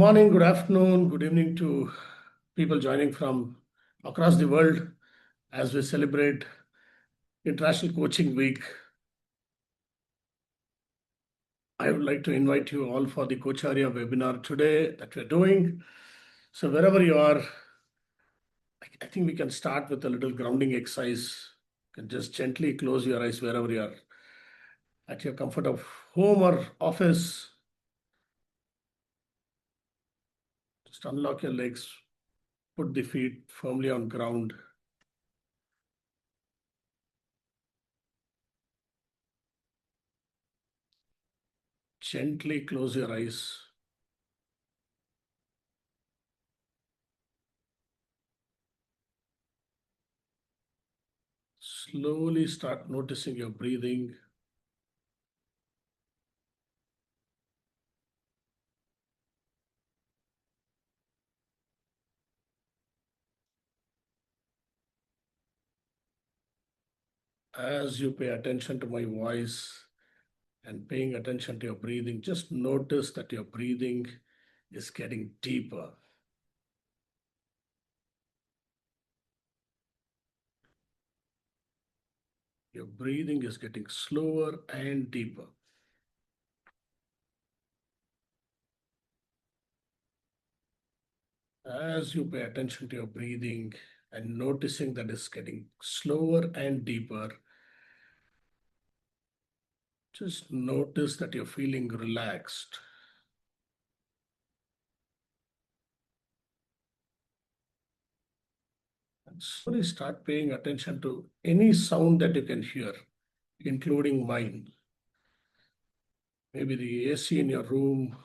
morning, good afternoon, good evening to people joining from across the world as we celebrate International Coaching Week. I would like to invite you all for the Coacharya webinar today that we're doing. So wherever you are, I think we can start with a little grounding exercise. You can just gently close your eyes wherever you are, at your comfort of home or office. Just unlock your legs, put the feet firmly on ground. Gently close your eyes. Slowly start noticing your breathing. As you pay attention to my voice and paying attention to your breathing, just notice that your breathing is getting deeper. Your breathing is getting slower and deeper. As you pay attention to your breathing and noticing that it's getting slower and deeper, just notice that you're feeling relaxed. And slowly start paying attention to any sound that you can hear, including mine. Maybe the AC in your room,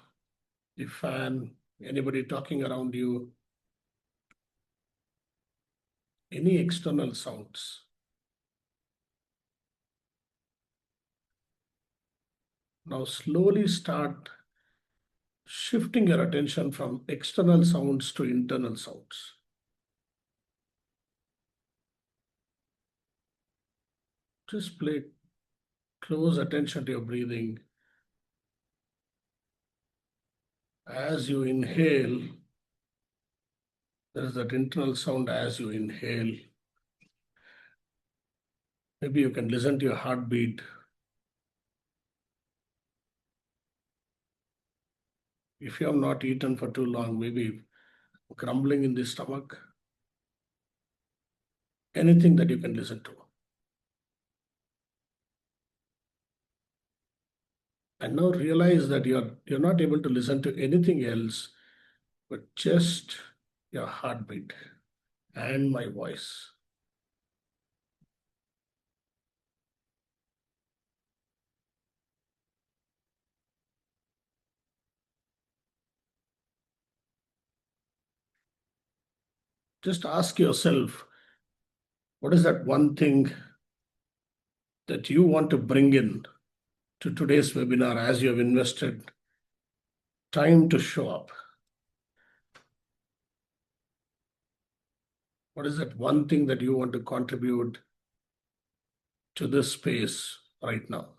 the fan, anybody talking around you, any external sounds. Now slowly start shifting your attention from external sounds to internal sounds. Just pay close attention to your breathing. As you inhale, there is that internal sound as you inhale. Maybe you can listen to your heartbeat. If you have not eaten for too long, maybe grumbling in the stomach. Anything that you can listen to. And now realize that you're not able to listen to anything else but just your heartbeat and my voice. Just ask yourself, what is that one thing that you want to bring in to today's webinar as you have invested time to show up? What is that one thing that you want to contribute to this space right now?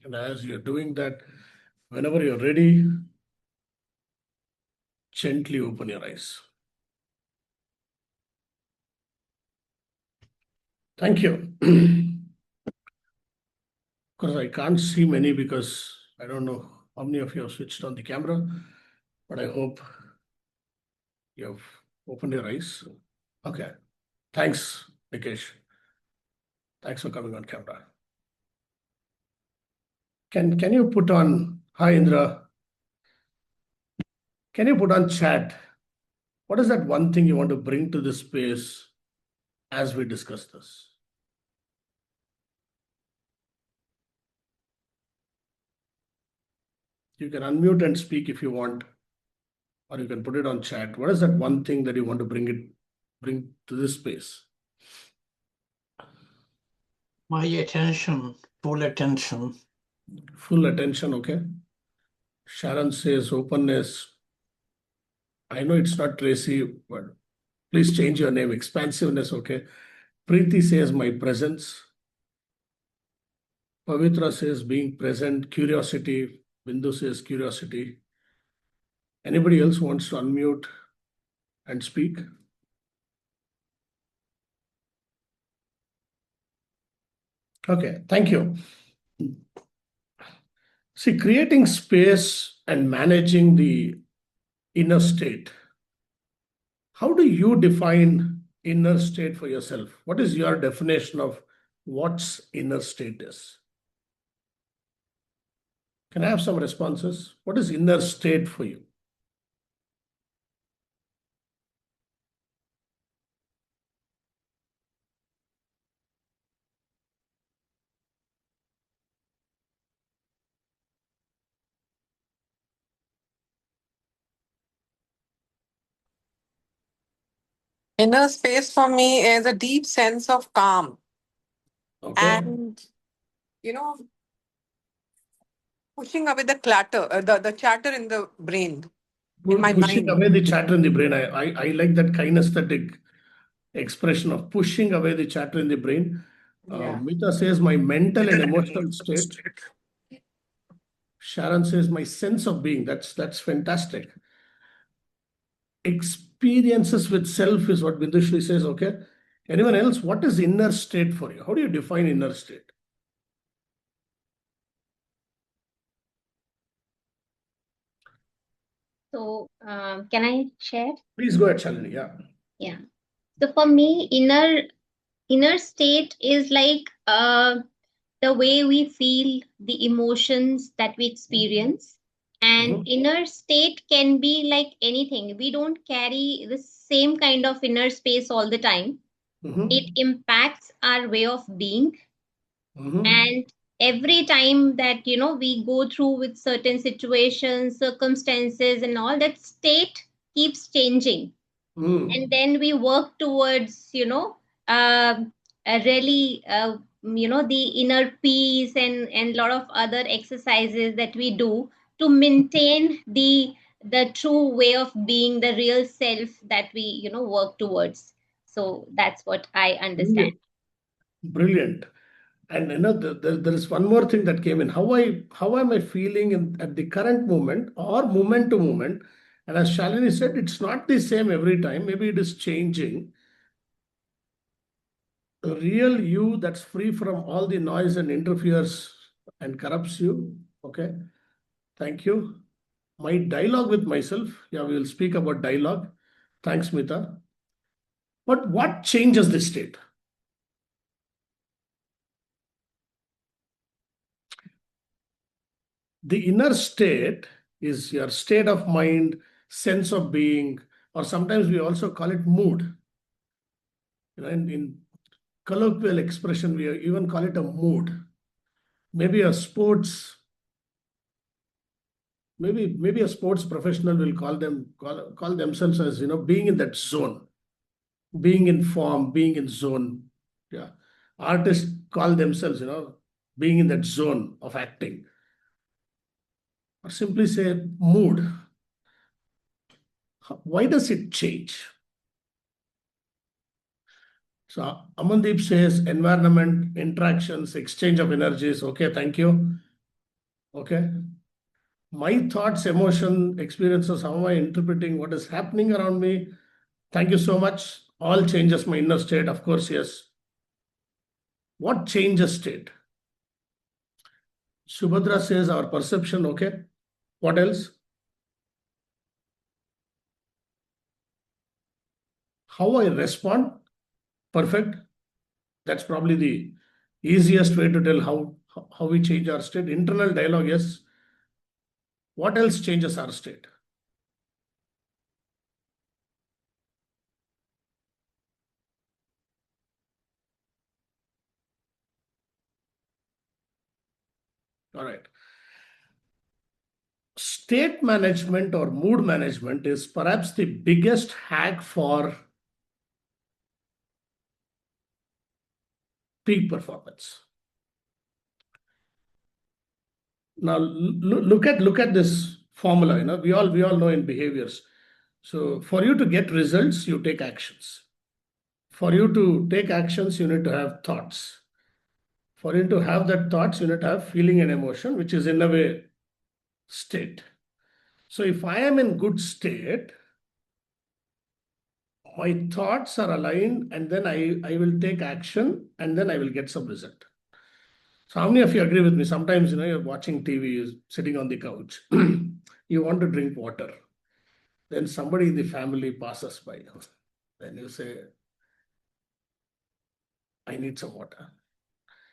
And as you're doing that, whenever you're ready, gently open your eyes. Thank you. Of course, I can't see many because I don't know how many of you have switched on the camera, but I hope you have opened your eyes. Okay. Thanks, Nikesh. Thanks for coming on camera. Can you put on, hi Indra, can you put on chat? What is that one thing you want to bring to this space as we discuss this? You can unmute and speak if you want, or you can put it on chat. What is that one thing that you want to bring to this space? My attention, full attention. Full attention, okay. Sharon says openness. I know it's not Tracy, but please change your name. Expansiveness, okay. Preeti says my presence. Pavitra says being present. Curiosity. Bindu says curiosity. Anybody else wants to unmute and speak? Okay, thank you. See, creating space and managing the inner state. How do you define inner state for yourself? What is your definition of what's inner state is? Can I have some responses? What is inner state for you? Inner space for me is a deep sense of calm Okay. and, you know, pushing away the clutter, the chatter in the brain, in my Pushing mind. away the chatter in the brain. I like that kinesthetic expression of pushing away the chatter in the brain. Yeah. Mita says my mental and emotional state. Sharon says my sense of being. That's fantastic. Experiences with self is what Bindushri says. Okay. Anyone else? What is inner state for you? How do you define inner state? So, can I share? Please go ahead, Shalini. Yeah. Yeah. So for me, inner state is like the way we feel the emotions that we experience. And Mhm. inner state can be like anything. We don't carry the same kind of inner space all the time. It Mhm. impacts our way of being. Mhm. And every time that we go through with certain situations, circumstances, and all, that state keeps changing, and Mhm. then we work towards uh, really the inner peace and lot of other exercises that we do to maintain the true way of being, the real self that we work towards. So that's what I understand. Brilliant. Brilliant. And there is one more thing that came in. How am I feeling at the current moment or moment to moment? And as Shalini said, it's not the same every time. Maybe it is changing. A real you that's free from all the noise and interferes and corrupts you. Okay. Thank you. My dialogue with myself. Yeah, we will speak about dialogue. Thanks, Mita. But what changes the state? The inner state is your state of mind, sense of being, or sometimes we also call it mood. In colloquial expression, we even call it a mood. Maybe a sports, maybe a sports professional will call themselves as being in that zone, being in form, being in zone. Yeah, artists call themselves being in that zone of acting, or simply say mood. Why does it change? So Amandeep says environment, interactions, exchange of energies. Okay, thank you. Okay. My thoughts, emotion, experiences, how am I interpreting what is happening around me? Thank you so much. All changes my inner state, of course, yes. What changes state? Subhadra says our perception, okay. What else? How I respond? Perfect. That's probably the easiest way to tell how we change our state. Internal dialogue, yes. What else changes our state? All right. State management or mood management is perhaps the biggest hack for peak performance. Now look at this formula. We all know in behaviors. So for you to get results, you take actions. For you to take actions, you need to have thoughts. For you to have that thoughts, you need to have feeling and emotion, which is in a way state. So if I am in good state, my thoughts are aligned, and then I will take action, and then I will get some result. So how many of you agree with me? Sometimes, you're watching TV, you're sitting on the couch, you want to drink water. Then somebody in the family passes by. Then you say, I need some water.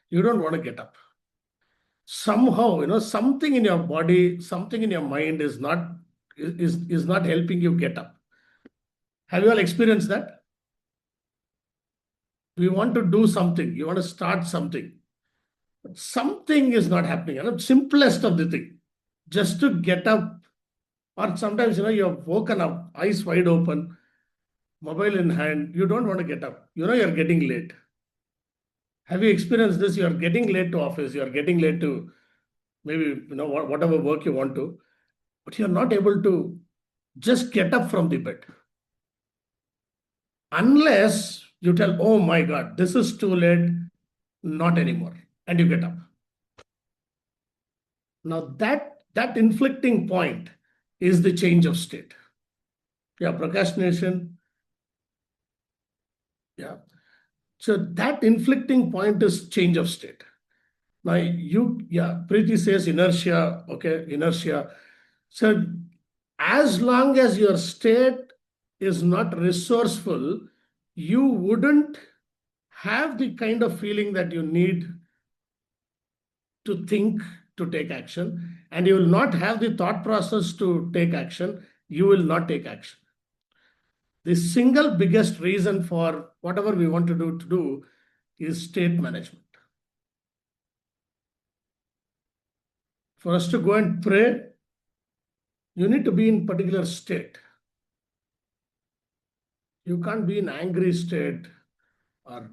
You don't want to get up. Somehow, something in your body, something in your mind is not helping you get up. Have you all experienced that? You want to do something, you want to start something. Something is not happening. Simplest of the thing. Just to get up, or sometimes, you're woken up, eyes wide open, mobile in hand, you don't want to get up. You're getting late. Have you experienced this? You're getting late to office, you're getting late to maybe, whatever work you want to, but you're not able to just get up from the bed. Unless you tell, oh my God, this is too late, not anymore. And you get up. Now that inflicting point is the change of state. Yeah, procrastination. Yeah. So that inflicting point is change of state. Now Preeti says inertia. Okay, inertia. So as long as your state is not resourceful, you wouldn't have the kind of feeling that you need to think, to take action, and you will not have the thought process to take action. You will not take action. The single biggest reason for whatever we want to do is state management. For us to go and pray, you need to be in particular state. You can't be in angry state or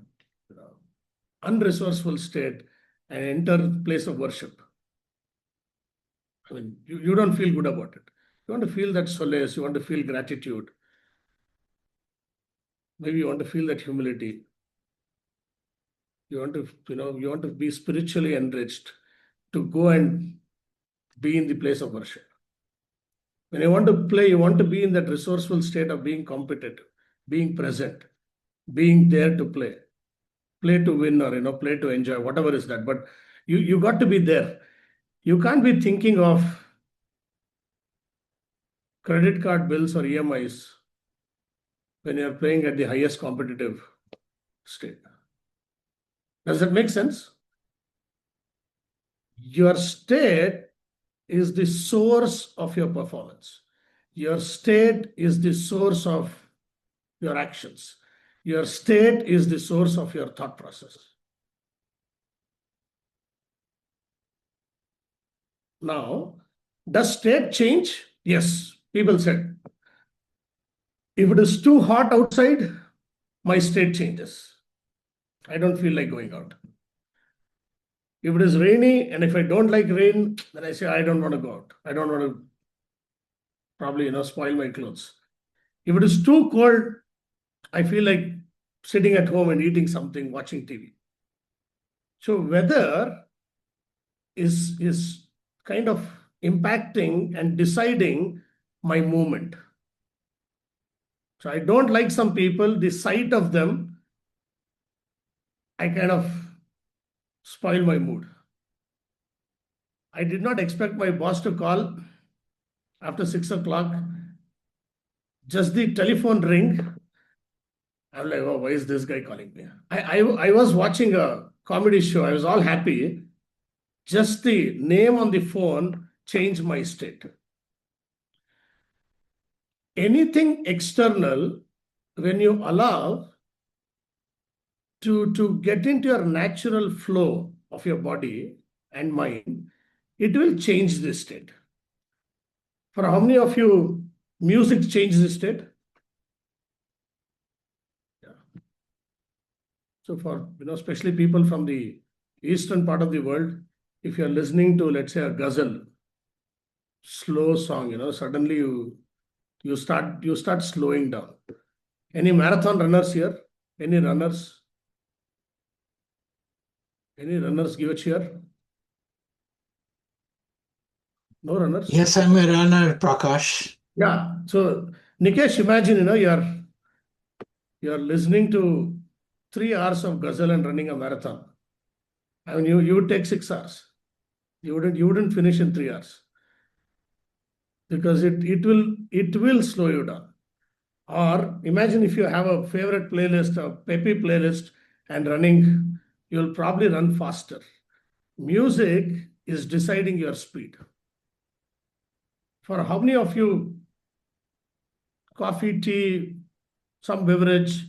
unresourceful state and enter the place of worship. I mean, you don't feel good about it. You want to feel that solace, you want to feel gratitude. Maybe you want to feel that humility. You want to be spiritually enriched, to go and be in the place of worship. When you want to play, you want to be in that resourceful state of being competitive, being present, being there to play to win, or play to enjoy, whatever is that. But you got to be there. You can't be thinking of credit card bills or EMIs when you're playing at the highest competitive state. Does that make sense? Your state is the source of your performance. Your state is the source of your actions. Your state is the source of your thought process. Now, does state change? Yes, people said. If it is too hot outside, my state changes. I don't feel like going out. If it is rainy, and if I don't like rain, then I say, I don't want to go out. I don't want to probably, spoil my clothes. If it is too cold, I feel like sitting at home and eating something, watching TV. So weather is kind of impacting and deciding my movement. So I don't like some people, the sight of them, I kind of spoil my mood. I did not expect my boss to call after 6 o'clock. Just the telephone ring. I'm like, oh, why is this guy calling me? I was watching a comedy show. I was all happy. Just the name on the phone changed my state. Anything external, when you allow to get into your natural flow of your body and mind, it will change the state. For how many of you, music changes the state? Yeah. So for, especially people from the eastern part of the world, if you're listening to, let's say, a ghazal, slow song, suddenly you start slowing down. Any marathon runners here? Any runners? Any runners give a cheer? No runners? Yes, I'm a runner, Prakash. Yeah. So Nikesh, imagine, you're listening to 3 hours of ghazal and running a marathon. I mean, you would take 6 hours. You wouldn't finish in 3 hours because it will slow you down. Or imagine if you have a favorite playlist, a peppy playlist, and running, you'll probably run faster. Music is deciding your speed. For how many of you, coffee, tea, some beverage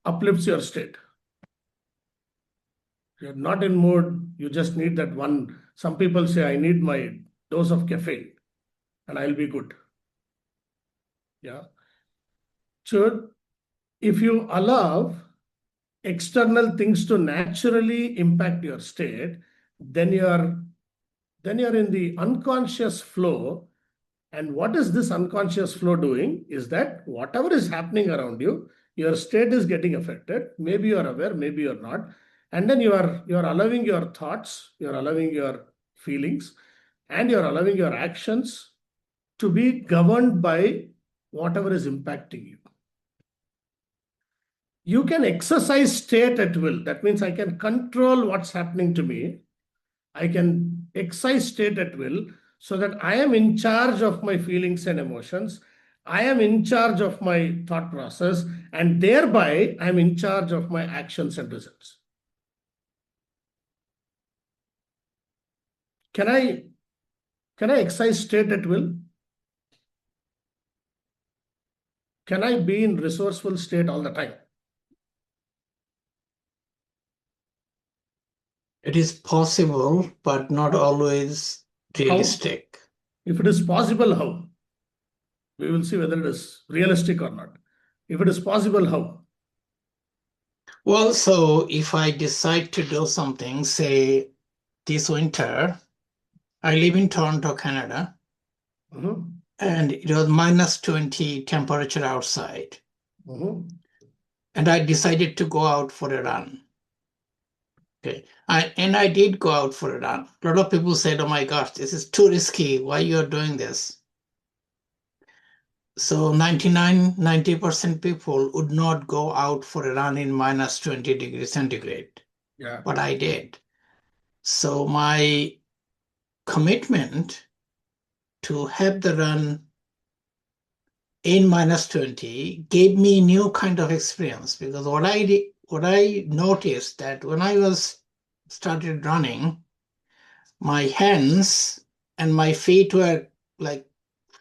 uplifts your state? You're not in mood, you just need that one. Some people say, I need my dose of caffeine and I'll be good. Yeah. So if you allow external things to naturally impact your state, then you're in the unconscious flow. And what is this unconscious flow doing is that whatever is happening around you, your state is getting affected. Maybe you're aware, maybe you're not. And then you're allowing your thoughts, you're allowing your feelings, and you're allowing your actions to be governed by whatever is impacting you. You can exercise state at will. That means I can control what's happening to me. I can exercise state at will so that I am in charge of my feelings and emotions. I am in charge of my thought process, and thereby I'm in charge of my actions and results. Can I exercise state at will? Can I be in resourceful state all the time? It is possible, but not always realistic. If it is possible, how? We will see whether it is realistic or not. If it is possible, how? Well, so if I decide to do something, say this winter, I live in Toronto, Canada, Mhm. and it was -20 temperature outside. Mhm. And I decided to go out for a run. Okay. I did go out for a run. A lot of people said, oh my gosh, this is too risky. Why you're doing this? So 90% people would not go out for a run in -20 degrees centigrade. Yeah. But I did. So my commitment to have the run in -20 gave me new kind of experience, because what I noticed that when I was started running, my hands and my feet were like,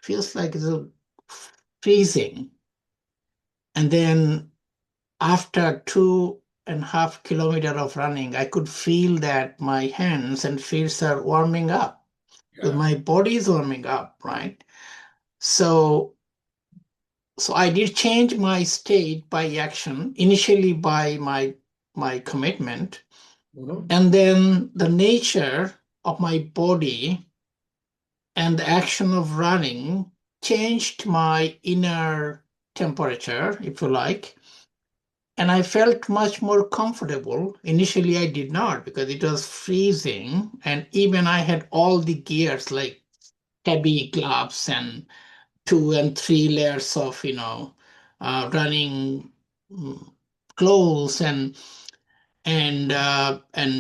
feels like it's freezing. And then after 2.5 kilometers of running, I could feel that my hands and feet are warming up. Yeah. My body is warming up, right? So I did change my state by action, initially by my commitment, Mhm. and then the nature of my body and the action of running changed my inner temperature, if you like. And I felt much more comfortable. Initially, I did not, because it was freezing. And even I had all the gears like heavy gloves and 2 and 3 layers of, running clothes and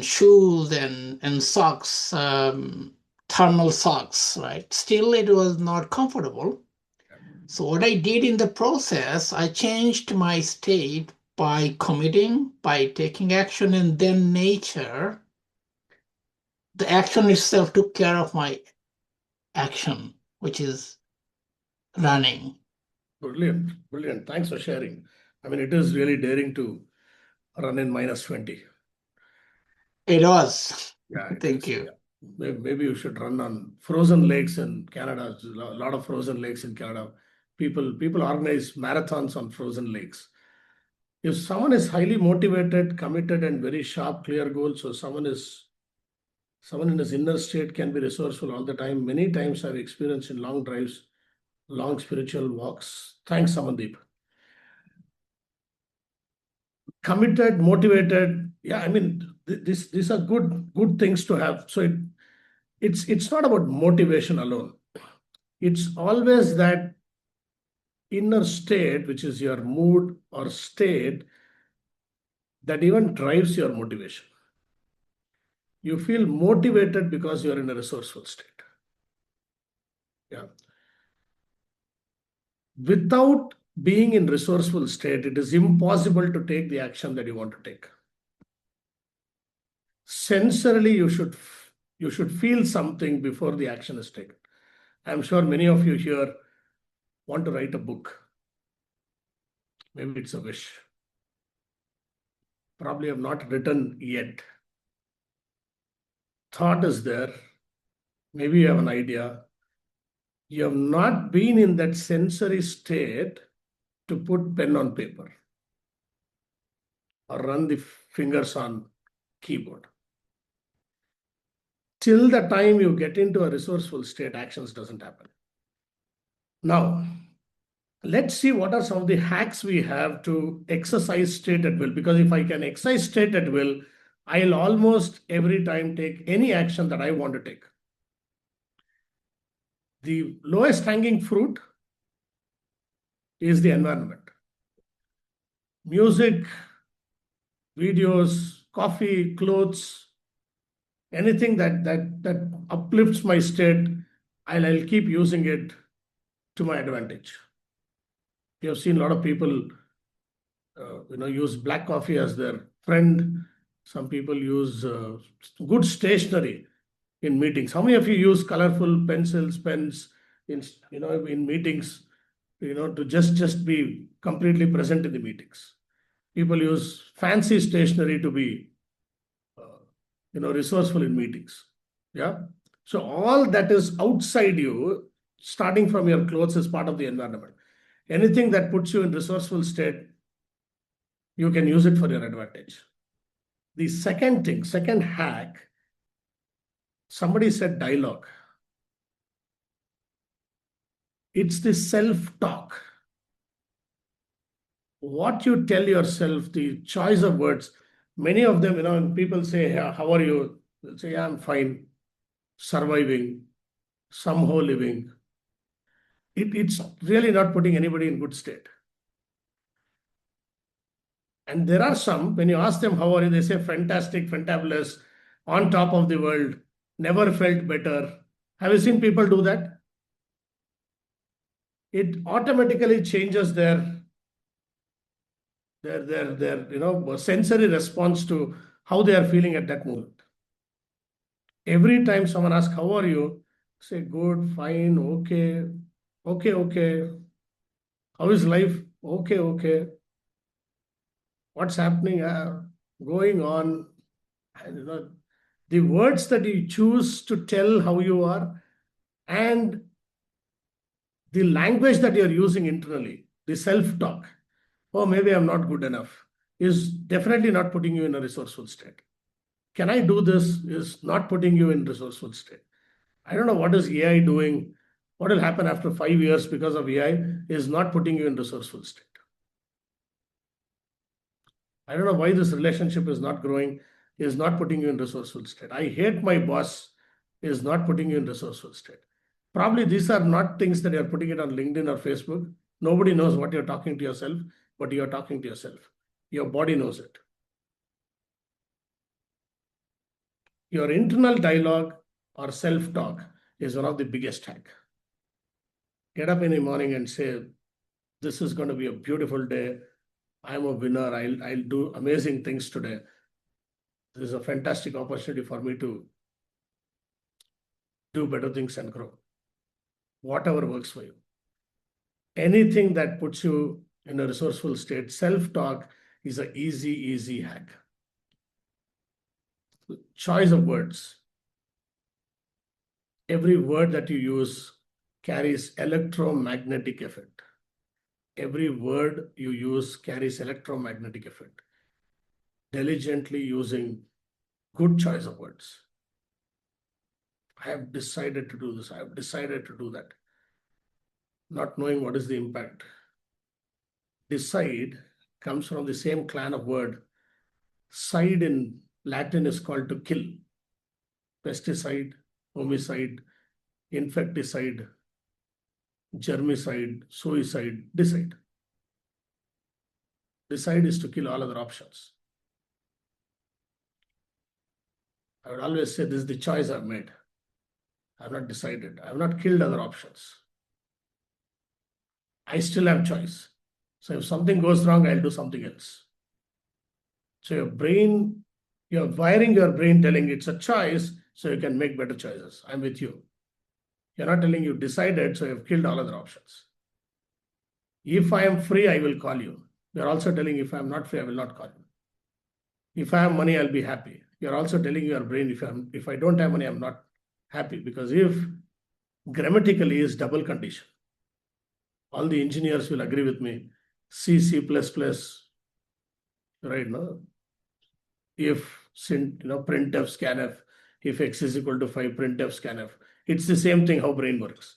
shoes and socks, thermal socks, right? Still, it was not comfortable. So what I did in the process, I changed my state by committing, by taking action, and then nature, the action itself took care of my action, which is running. Brilliant. Brilliant. Thanks for sharing. I mean, it is really daring to run in -20. It was. Yeah, it Thank is. you. Yeah. Maybe you should run on frozen lakes in Canada. There's a lot of frozen lakes in Canada. People organize marathons on frozen lakes. If someone is highly motivated, committed, and very sharp, clear goals, so someone in his inner state can be resourceful all the time. Many times I've experienced in long drives, long spiritual walks. Thanks, Samandeep. committed, motivated. Yeah, I mean, these are good things to have. So it's not about motivation alone. It's always that inner state, which is your mood or state, that even drives your motivation. You feel motivated because you're in a resourceful state. Yeah. Without being in resourceful state, it is impossible to take the action that you want to take. Sensorily, you should feel something before the action is taken. I'm sure many of you here want to write a book. Maybe it's a wish. Probably have not written yet. Thought is there. Maybe you have an idea. You have not been in that sensory state to put pen on paper or run the fingers on keyboard. Till the time you get into a resourceful state, actions doesn't happen. Now, let's see what are some of the hacks we have to exercise state at will. Because if I can exercise state at will, I'll almost every time take any action that I want to take. The lowest hanging fruit is the environment. Music, videos, coffee, clothes, anything that uplifts my state, I'll keep using it to my advantage. You have seen a lot of people use black coffee as their friend. Some people use good stationery in meetings. How many of you use colorful pencils, pens in meetings, to just be completely present in the meetings? People use fancy stationery to be resourceful in meetings. Yeah. So all that is outside you, starting from your clothes, is part of the environment. Anything that puts you in resourceful state, you can use it for your advantage. The second hack, somebody said dialogue. It's the self-talk. What you tell yourself, the choice of words. Many of them, when people say, "Yeah, how are you?" They'll say, "Yeah, I'm fine, surviving, somehow living." It's really not putting anybody in good state. And there are some, when you ask them, "How are you?" they say, "Fantastic, fantabulous, on top of the world, never felt better." Have you seen people do that? It automatically changes their sensory response to how they are feeling at that moment. Every time someone asks, "How are you?" say, "Good, fine, okay, okay. How is life? Okay. What's happening? Going on." And, the words that you choose to tell how you are and the language that you're using internally, the self-talk, "Oh, maybe I'm not good enough," is definitely not putting you in a resourceful state. "Can I do this?" is not putting you in resourceful state. I don't know what is AI doing. What will happen after 5 years because of AI is not putting you in resourceful state. I don't know why this relationship is not growing, is not putting you in resourceful state. I hate my boss is not putting you in resourceful state. Probably these are not things that you're putting it on LinkedIn or Facebook. Nobody knows what you're talking to yourself, but you're talking to yourself. Your body knows it. Your internal dialogue or self-talk is one of the biggest hack. Get up in the morning and say, "This is going to be a beautiful day. I'm a winner. I'll do amazing things today. This is a fantastic opportunity for me to do better things and grow." Whatever works for you. Anything that puts you in a resourceful state, self-talk is an easy hack. Choice of words. Every word that you use carries electromagnetic effect. Every word you use carries electromagnetic effect. Diligently using good choice of words. I have decided to do this. I have decided to do that. Not knowing what is the impact. Decide comes from the same clan of word. Side in Latin is called to kill. Pesticide, homicide, infecticide, germicide, suicide, decide. Decide is to kill all other options. I would always say this is the choice I've made. I've not decided. I've not killed other options. I still have choice. So if something goes wrong, I'll do something else. So your brain, you're wiring your brain telling it's a choice so you can make better choices. I'm with you. You're not telling you decided, so you've killed all other options. If I am free, I will call you. You're also telling if I'm not free, I will not call you. If I have money, I'll be happy. You're also telling your brain if I don't have money, I'm not happy, because if grammatically is double condition. All the engineers will agree with me. C, C++, right? No? If printf, scanf, if x is equal to 5, printf, scanf. It's the same thing how brain works.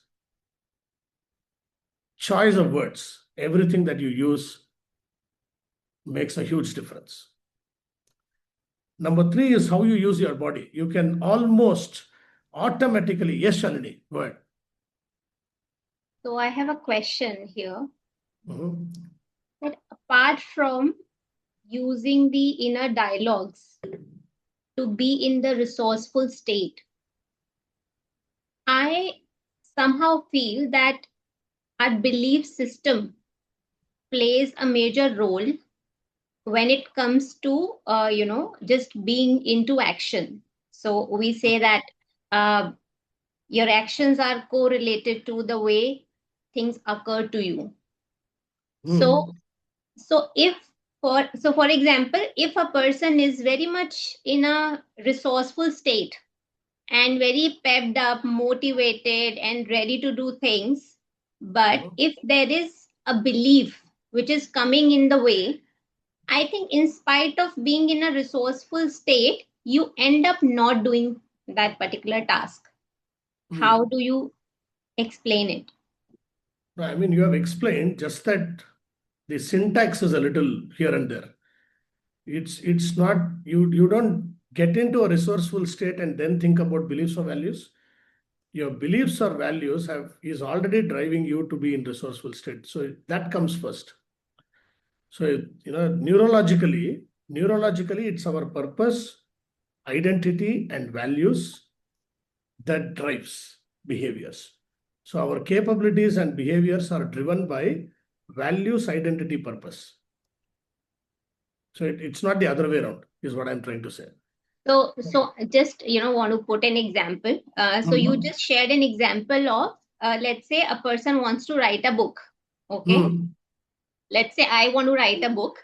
Choice of words, everything that you use makes a huge difference. Number 3 is how you use your body. You can almost automatically, yes, Shalini, go ahead. So I have a question here. Mhm. That apart from using the inner dialogues to be in the resourceful state, I somehow feel that our belief system plays a major role when it comes to just being into action. So we say that uh, your actions are correlated to the way things occur to you. So for example, if a person is very much in a resourceful state and very pepped up, motivated, and ready to do things, but if there is a belief which is coming in the way, I think in spite of being in a resourceful state, you end up not doing that particular task. How do you explain it? I mean, you have explained, just that the syntax is a little here and there. It's not, you don't get into a resourceful state and then think about beliefs or values. Your beliefs or values is already driving you to be in resourceful state. So that comes first. So neurologically, it's our purpose, identity, and values that drives behaviors. So our capabilities and behaviors are driven by values, identity, purpose. So it's not the other way around, is what I'm trying to say. So just want to put an example. So you just shared an example of let's say a person wants to write a book. Okay. Let's say I want to write a book,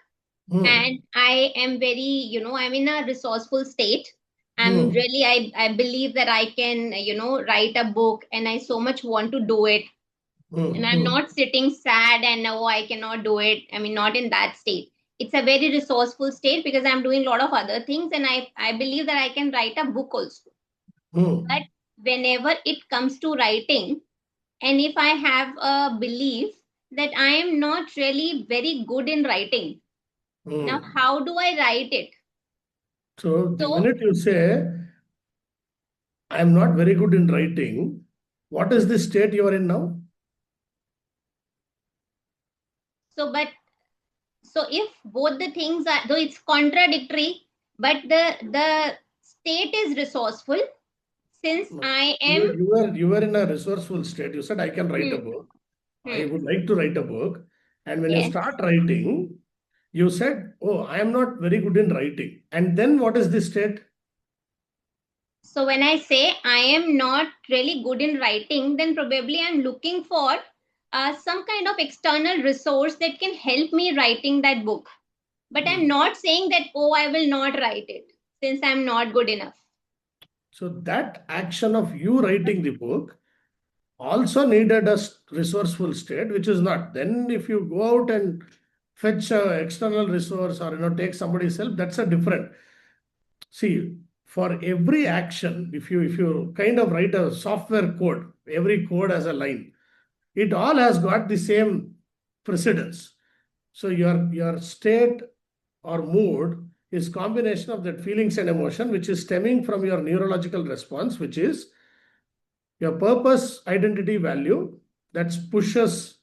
and I am very, I'm in a resourceful state. I'm really, I believe that I can, write a book, and I so much want to do it. And I'm not sitting sad and oh, I cannot do it. I mean, not in that state. It's a very resourceful state because I'm doing a lot of other things, and I believe that I can write a book also. But whenever it comes to writing, and if I have a belief that I am not really very good in writing, now how do I write it? So the minute you say, I'm not very good in writing, what is the state you are in now? So if both the things are, though it's contradictory, but the state is resourceful, since I am. You were in a resourceful state. You said, I can write a book. I would like to write a book. And when you start writing, you said, oh, I am not very good in writing. And then what is the state? So when I say I am not really good in writing, then probably I'm looking for some kind of external resource that can help me writing that book. But I'm not saying that, oh, I will not write it since I'm not good enough. So that action of you writing the book also needed a resourceful state, which is not. Then if you go out and fetch an external resource or take somebody's help, that's a different. See, for every action, if you kind of write a software code, every code has a line. It all has got the same precedence. So your state or mood is combination of that feelings and emotion, which is stemming from your neurological response, which is your purpose, identity, value that pushes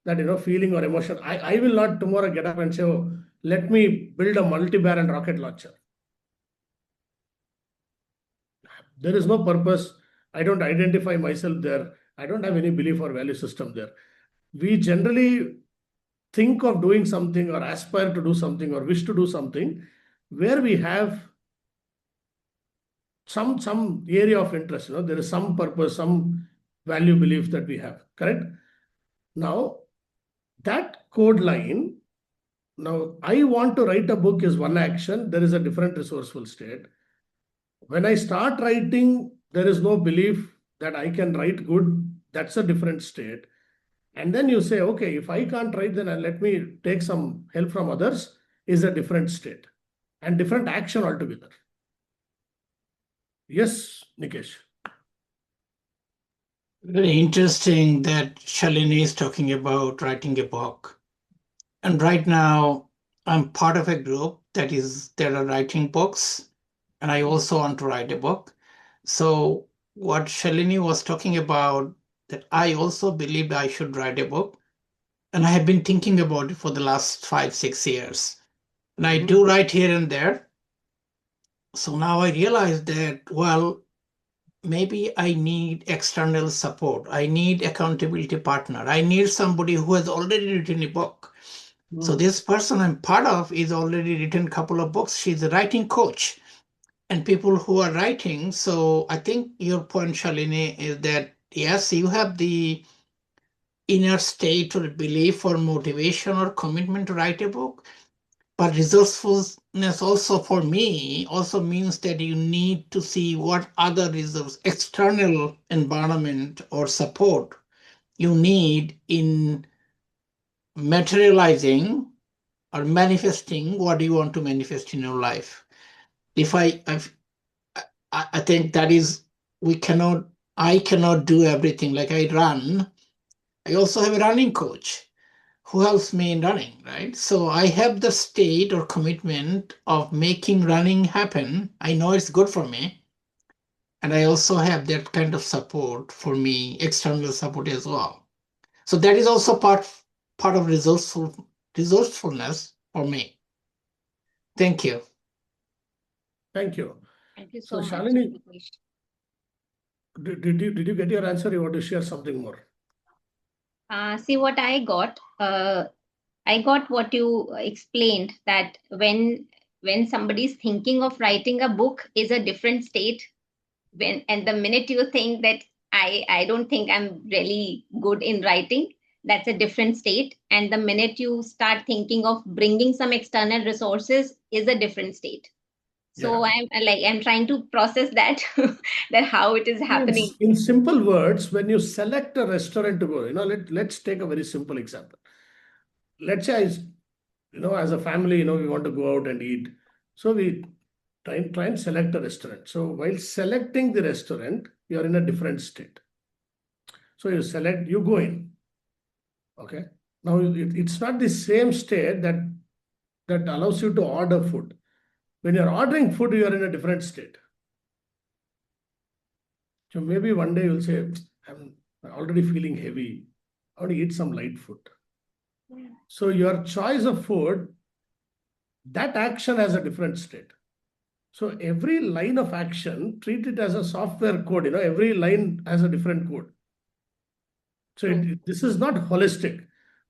that feeling or emotion. I will not tomorrow get up and say, oh, let me build a multi-barrel rocket launcher. There is no purpose. I don't identify myself there. I don't have any belief or value system there. We generally think of doing something or aspire to do something or wish to do something where we have some area of interest. There is some purpose, some value belief that we have. Correct? Now, that code line, now I want to write a book is one action. There is a different resourceful state. When I start writing, there is no belief that I can write good. That's a different state. And then you say, okay, if I can't write, then let me take some help from others, is a different state and different action altogether. Yes, Nikesh. Very interesting that Shalini is talking about writing a book. And right now, I'm part of a group that are writing books, and I also want to write a book. So what Shalini was talking about, that I also believed I should write a book, and I have been thinking about it for the last 5-6 years. And I do write here and there. So now I realize that, well, maybe I need external support. I need accountability partner. I need somebody who has already written a book. So this person I'm part of is already written a couple of books. She's a writing coach. And people who are writing, so I think your point, Shalini, is that yes, you have the inner state or belief or motivation or commitment to write a book, but resourcefulness also for me also means that you need to see what other resource, external environment or support you need in materializing or manifesting what you want to manifest in your life. I think that is, I cannot do everything. Like I run, I also have a running coach who helps me in running, right? So I have the state or commitment of making running happen. I know it's good for me. And I also have that kind of support for me, external support as well. So that is also part of resourcefulness for me. Thank you. Thank you. Thank you So so much, Shalini, Prakash. did you get your answer? You want to share something more? See what I got. I got what you explained, that when somebody's thinking of writing a book is a different state. And the minute you think that I don't think I'm really good in writing, that's a different state. And the minute you start thinking of bringing some external resources is a different state. So Yeah. I'm trying to process that that how it is happening. In simple words, when you select a restaurant to go, let's take a very simple example. Let's say, as a family, we want to go out and eat. So we try and select a restaurant. So while selecting the restaurant, you are in a different state. So you go in. Okay. Now it's not the same state that allows you to order food. When you're ordering food, you are in a different state. So maybe one day you'll say, I'm already feeling heavy. I want to eat some light food. So your choice of food, that action has a different state. So every line of action, treat it as a software code. Every line has a different code. So this is not holistic.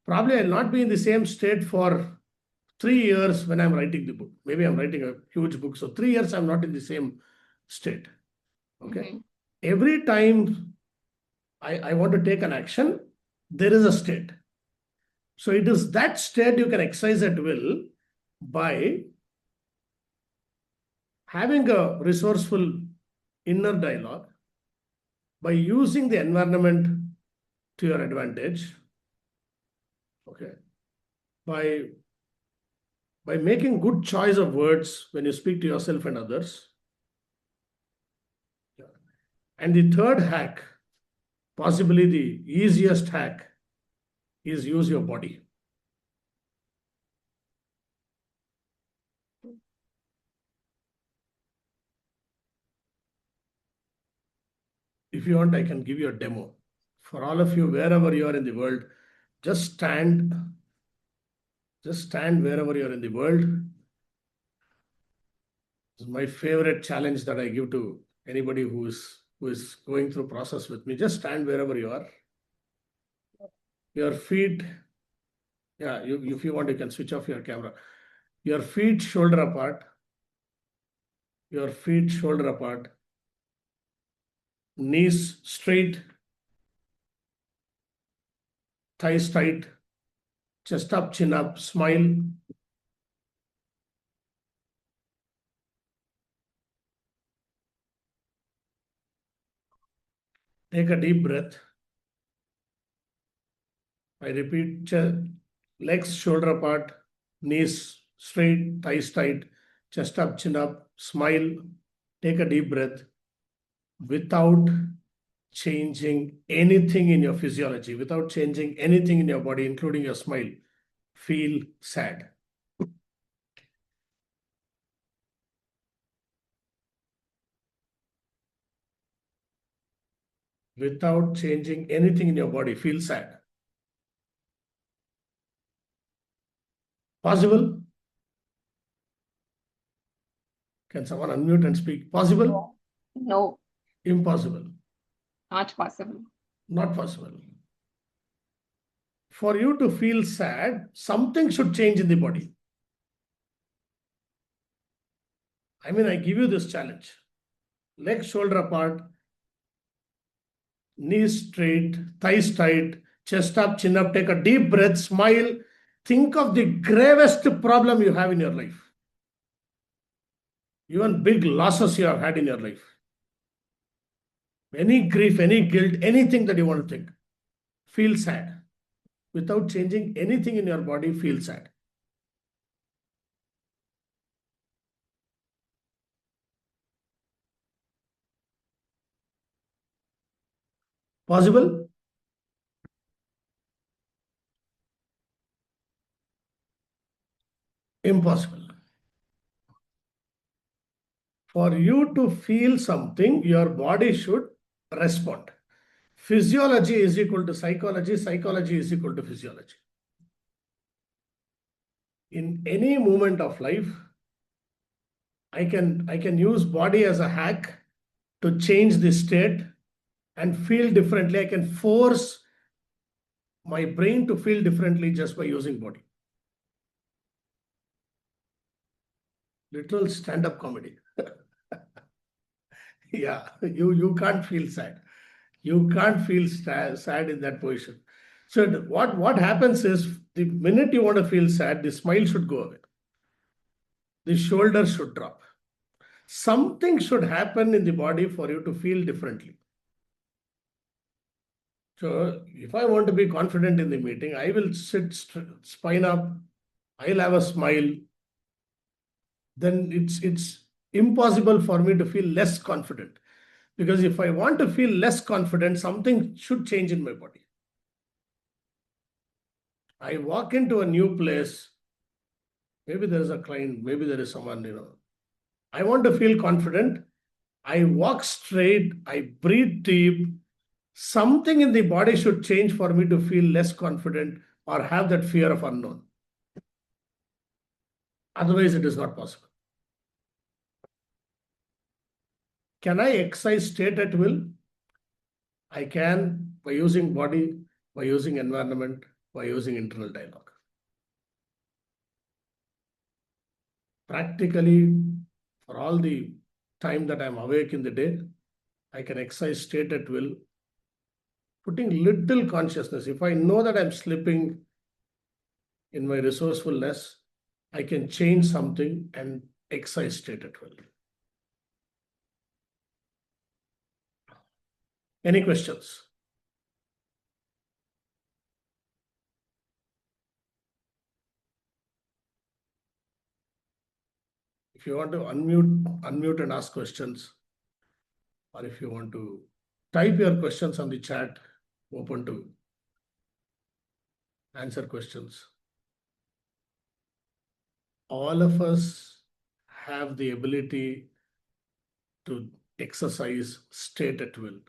Probably I'll not be in the same state for 3 years when I'm writing the book. Maybe I'm writing a huge book. So 3 years, I'm not in the same state. Okay. Every time I want to take an action, there is a state. So it is that state you can exercise at will by having a resourceful inner dialogue, by using the environment to your advantage, okay, by making good choice of words when you speak to yourself and others. And the third hack, possibly the easiest hack, is use your body. If you want, I can give you a demo. For all of you, wherever you are in the world, just stand wherever you are in the world. This is my favorite challenge that I give to anybody who is going through process with me. Just stand wherever you are. Your feet, yeah, if you want, you can switch off your camera. Your feet shoulder apart. Your feet shoulder apart. Knees straight. Thighs tight. Chest up, chin up. Smile. Take a deep breath. I repeat, legs shoulder apart, knees straight, thighs tight, chest up, chin up, smile. Take a deep breath without changing anything in your physiology, without changing anything in your body, including your smile. Feel sad. Without changing anything in your body, feel sad. Possible? Can someone unmute and speak? Possible? No, Impossible. not possible. Not possible. For you to feel sad, something should change in the body. I mean, I give you this challenge. Legs shoulder apart, knees straight, thighs tight, chest up, chin up, take a deep breath, smile. Think of the gravest problem you have in your life. Even big losses you have had in your life. Any grief, any guilt, anything that you want to think. Feel sad. Without changing anything in your body, feel sad. Possible? Impossible. For you to feel something, your body should respond. Physiology is equal to psychology, psychology is equal to physiology. In any moment of life, I can use body as a hack to change the state and feel differently. I can force my brain to feel differently just by using body. Literal stand-up comedy. Yeah, you can't feel sad. You can't feel sad in that position. So what happens is the minute you want to feel sad, the smile should go away. The shoulders should drop. Something should happen in the body for you to feel differently. So if I want to be confident in the meeting, I will sit spine up. I'll have a smile. Then it's impossible for me to feel less confident. Because if I want to feel less confident, something should change in my body. I walk into a new place. Maybe there is a client, maybe there is someone, I want to feel confident. I walk straight, I breathe deep. Something in the body should change for me to feel less confident or have that fear of unknown. Otherwise, it is not possible. Can I exercise state at will? I can by using body, by using environment, by using internal dialogue. Practically, for all the time that I'm awake in the day, I can exercise state at will, putting little consciousness. If I know that I'm slipping in my resourcefulness, I can change something and exercise state at will. Any questions? If you want to unmute and ask questions, or if you want to type your questions on the chat, open to answer questions. All of us have the ability to exercise state at will.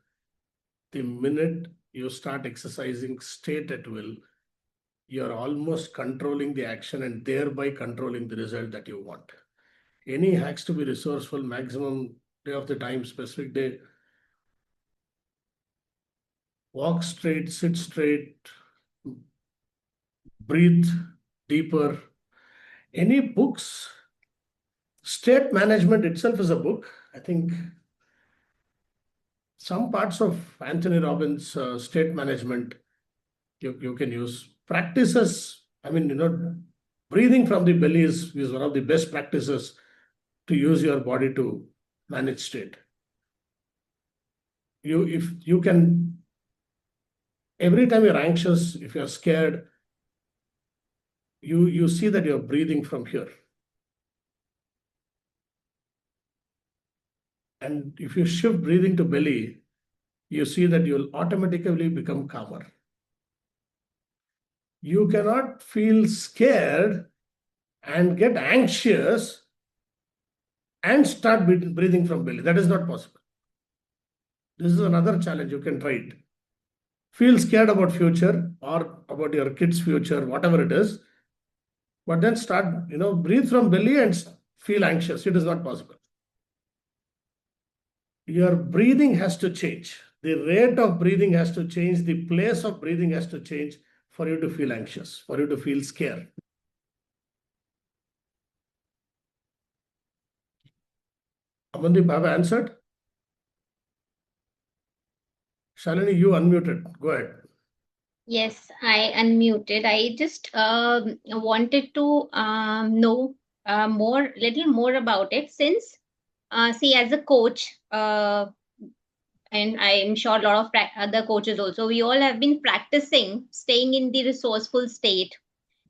the minute you start exercising state at will, you're almost controlling the action and thereby controlling the result that you want. Any hacks to be resourceful, maximum day of the time, specific day. Walk straight, sit straight, breathe deeper. Any books? State management itself is a book. I think some parts of Anthony Robbins' state management you can use. Practices, I mean, breathing from the belly is one of the best practices to use your body to manage state. If you can, every time you're anxious, if you're scared, you see that you're breathing from here. And if you shift breathing to belly, you see that you'll automatically become calmer. You cannot feel scared and get anxious and start breathing from belly. That is not possible. This is another challenge. You can try it. Feel scared about future or about your kids' future, whatever it is. But then start, breathe from belly and feel anxious. It is not possible. Your breathing has to change. The rate of breathing has to change. The place of breathing has to change for you to feel anxious, for you to feel scared. Amandeep, have I answered? Shalini, you unmuted. Go ahead. Yes, I unmuted. I just wanted to know little more about it, since see, as a coach, and I'm sure a lot of other coaches also, we all have been practicing staying in the resourceful state,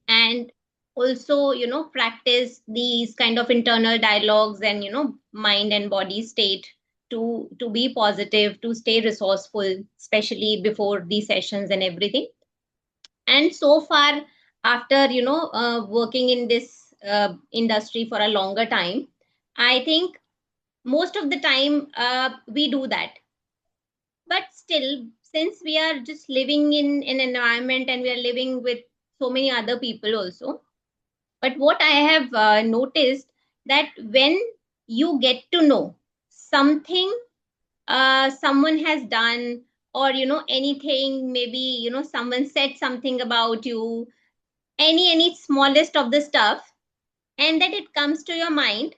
and also practice these kind of internal dialogues and mind and body state to be positive, to stay resourceful, especially before these sessions and everything. And so far, after working in this industry for a longer time, I think most of the time we do that. But still, since we are just living in an environment and we are living with so many other people also, but what I have noticed, that when you get to know something someone has done, or anything, maybe someone said something about you, any smallest of the stuff, and that it comes to your mind,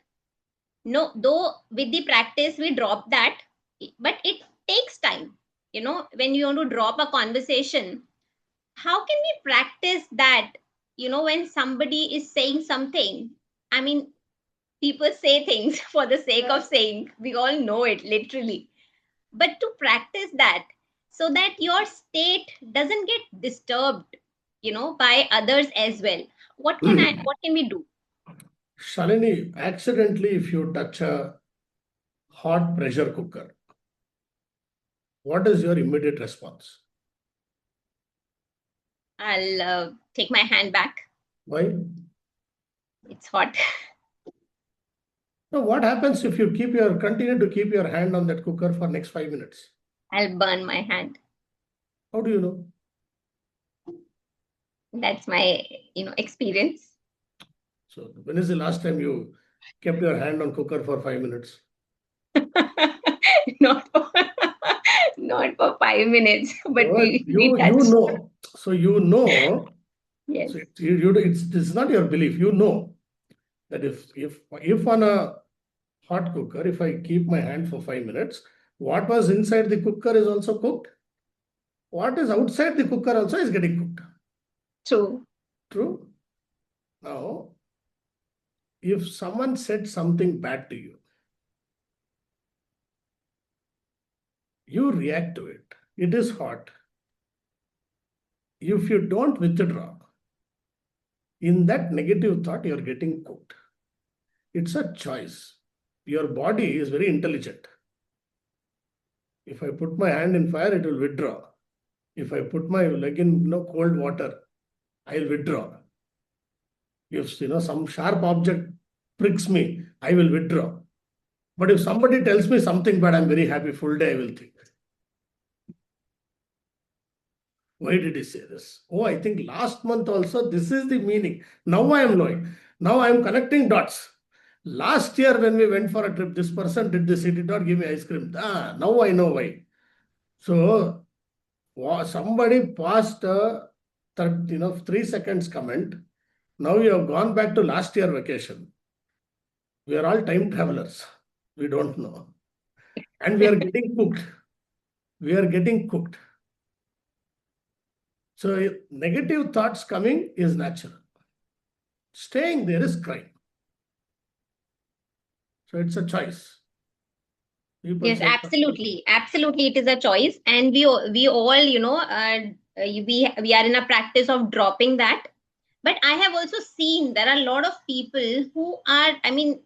no, though with the practice we drop that, but it takes time. When you want to drop a conversation, how can we practice that? When somebody is saying something, I mean, people say things for the sake of saying, we all know it literally, but to practice that so that your state doesn't get disturbed by others as well, what can we do? Shalini, accidentally, if you touch a hot pressure cooker, what is your immediate response? I'll take my hand back. Why? It's hot. Now, what happens if you continue to keep your hand on that cooker for next 5 minutes? I'll burn my hand. How do you know? That's my experience. So when is the last time you kept your hand on cooker for 5 minutes? not for, not for 5 minutes, but we touch. You know. So you know. Yes. So it's not your belief. You know that if on a hot cooker, if I keep my hand for 5 minutes, what was inside the cooker is also cooked. What is outside the cooker also is getting cooked. True. True. Now, if someone said something bad to you, you react to it. It is hot. If you don't withdraw, in that negative thought, you're getting cooked. It's a choice. Your body is very intelligent. If I put my hand in fire, it will withdraw. If I put my leg in cold water, I'll withdraw. If some sharp object pricks me, I will withdraw. But if somebody tells me something bad, I'm very happy. Full day I will think. Why did he say this? Oh, I think last month also this is the meaning. Now I am knowing. Now I am connecting dots. Last year when we went for a trip, this person did this. He did not give me ice cream. Now I know why. So somebody passed a 3 seconds comment. Now you have gone back to last year vacation. We are all time travelers. We don't know. And we are getting cooked. We are getting cooked. So negative thoughts coming is natural. Staying there is crime. So it's a choice. People Yes, say, absolutely, absolutely. It is a choice, and we all, we are in a practice of dropping that. But I have also seen there are a lot of people who are, I mean,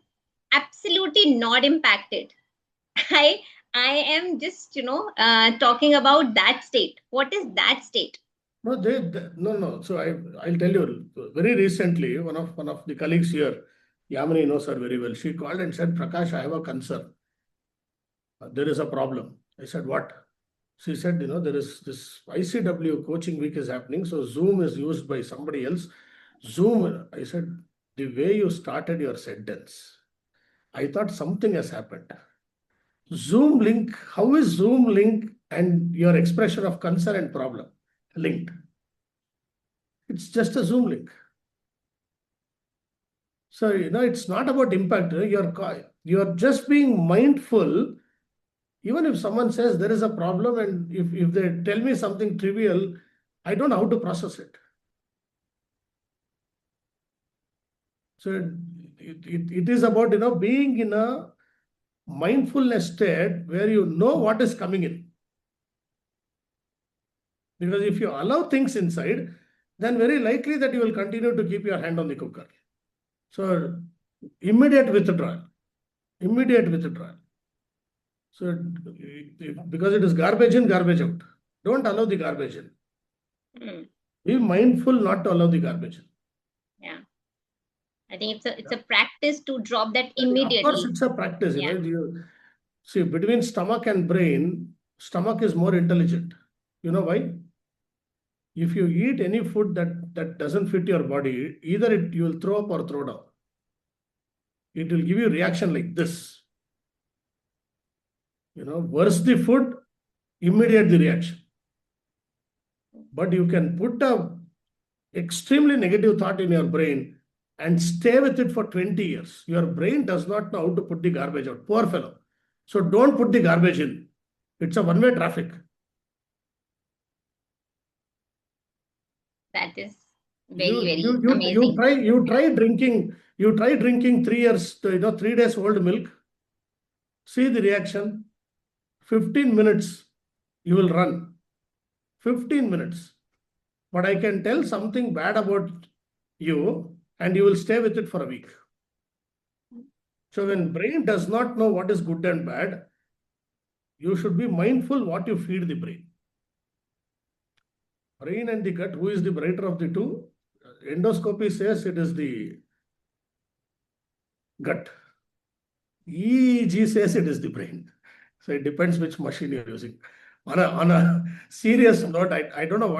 absolutely not impacted. I I am just talking about that state. What is that state? no, no. So I'll tell you. Very recently, one of the colleagues here, Yamini knows her very well. She called and said, Prakash, I have a concern. There is a problem. I said, what? She said, there is this ICW coaching week is happening. So Zoom is used by somebody else. Zoom, I said, the way you started your sentence, I thought something has happened. Zoom link, how is Zoom link and your expression of concern and problem linked? It's just a Zoom link. So, it's not about impact. You're just being mindful. Even if someone says there is a problem and if they tell me something trivial, I don't know how to process it. So it is about, being in a mindfulness state where you know what is coming in. Because if you allow things inside, then very likely that you will continue to keep your hand on the cooker. So immediate withdrawal. Immediate withdrawal. So because it is garbage in, garbage out. Don't allow the garbage in. Hmm. Be mindful not to allow the garbage in. Yeah, I think it's a practice to drop that Of course, immediately. it's a practice. Yeah. See, between stomach and brain, stomach is more intelligent. You know why? If you eat any food that doesn't fit your body, either you will throw up or throw down. It will give you reaction like this. Worse the food, immediate the reaction. But you can put a extremely negative thought in your brain and stay with it for 20 years. Your brain does not know how to put the garbage out. Poor fellow. So don't put the garbage in. It's a one-way traffic. That is You very, very you you amazing. you try drinking 3 years 3 days old milk. See the reaction. 15 minutes you will run. 15 minutes. But I can tell something bad about you and you will stay with it for a week. So when brain does not know what is good and bad, you should be mindful what you feed the brain. Brain and the gut, who is the brighter of the two? Endoscopy says it is the gut. EEG says it is the brain. So it depends which machine you're using. On a serious note, I don't know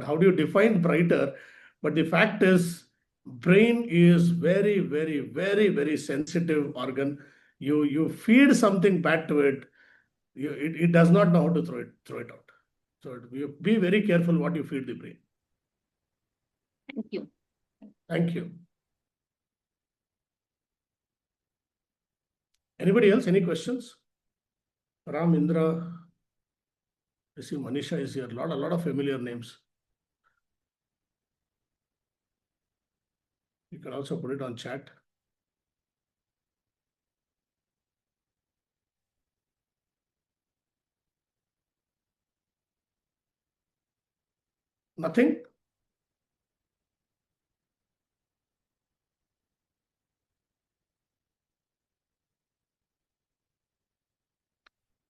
how do you define brighter, but the fact is brain is very, very, very, very sensitive organ. You feed something bad to it, it does not know how to throw it out. So you be very careful what you feed the brain. Thank you. Thank you. Anybody else? Any questions? Ram, Indra, I see Manisha is here. A lot of familiar names. You can also put it on chat. Nothing?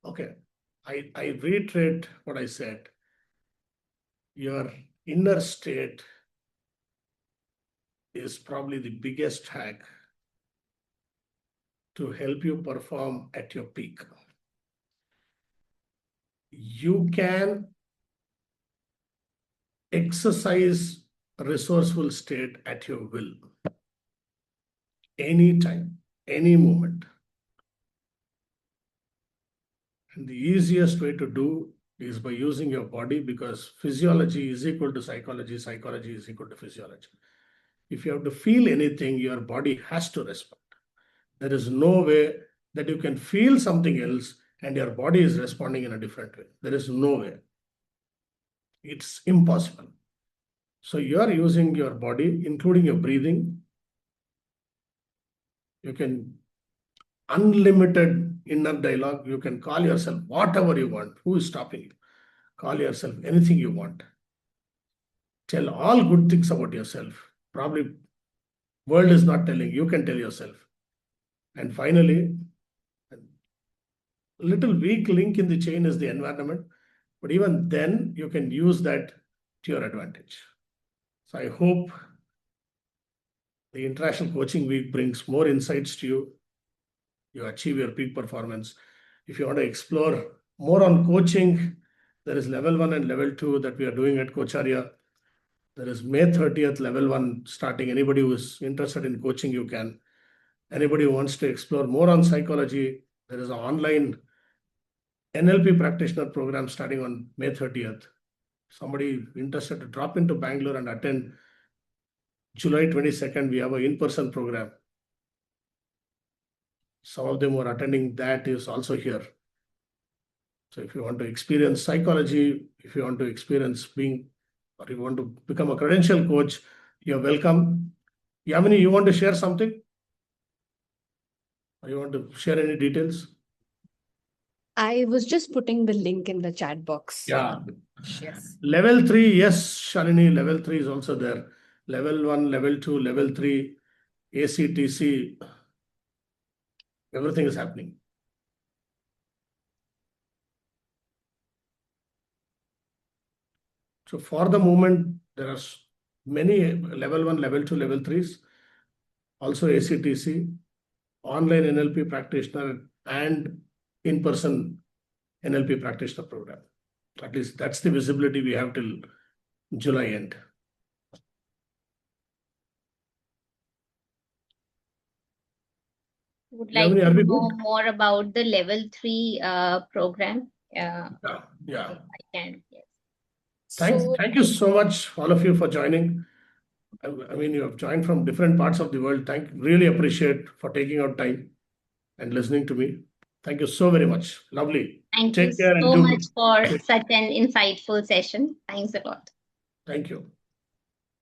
Okay. I reiterate what I said. Your inner state is probably the biggest hack to help you perform at your peak. You can exercise resourceful state at your will, anytime, any moment. And the easiest way to do is by using your body, because physiology is equal to psychology, psychology is equal to physiology. If you have to feel anything, your body has to respond. There is no way that you can feel something else and your body is responding in a different way. There is no way. It's impossible. So you are using your body, including your breathing. You can unlimited inner dialogue. You can call yourself whatever you want. Who is stopping you? Call yourself anything you want. Tell all good things about yourself. Probably world is not telling. You can tell yourself. And finally, a little weak link in the chain is the environment. But even then, you can use that to your advantage. So I hope the International Coaching Week brings more insights to you. You achieve your peak performance. If you want to explore more on coaching, there is level 1 and level 2 that we are doing at Coacharya. There is May 30th, level 1 starting. Anybody who is interested in coaching, you can. Anybody who wants to explore more on psychology, there is an online NLP practitioner program starting on May 30th. Somebody interested to drop into Bangalore and attend July 22nd, we have an in-person program. Some of them who are attending that is also here. So if you want to experience psychology, if you want to experience being, or you want to become a credential coach, you're welcome. Yamini, you want to share something? Or you want to share any details? I was just putting the link in the chat box. Yeah. Yes. Level 3, yes, Shalini, level 3 is also there. Level 1, level 2, level 3, ACTC, everything is happening. So for the moment, there are many level 1, level 2, level 3s, also ACTC, online NLP practitioner, and in-person NLP practitioner program. At least that's the visibility we have till July end. Would Yeah, like are to we know good? more about the level 3 program. Yeah. If I can. Yes. Thank you so much, all of you, for joining. I mean, you have joined from different parts of the world. Really appreciate for taking out time and listening to me. Thank you so very much. Lovely. Thank you Take care and so do much good. for such an insightful session. Thanks a lot. Thank you.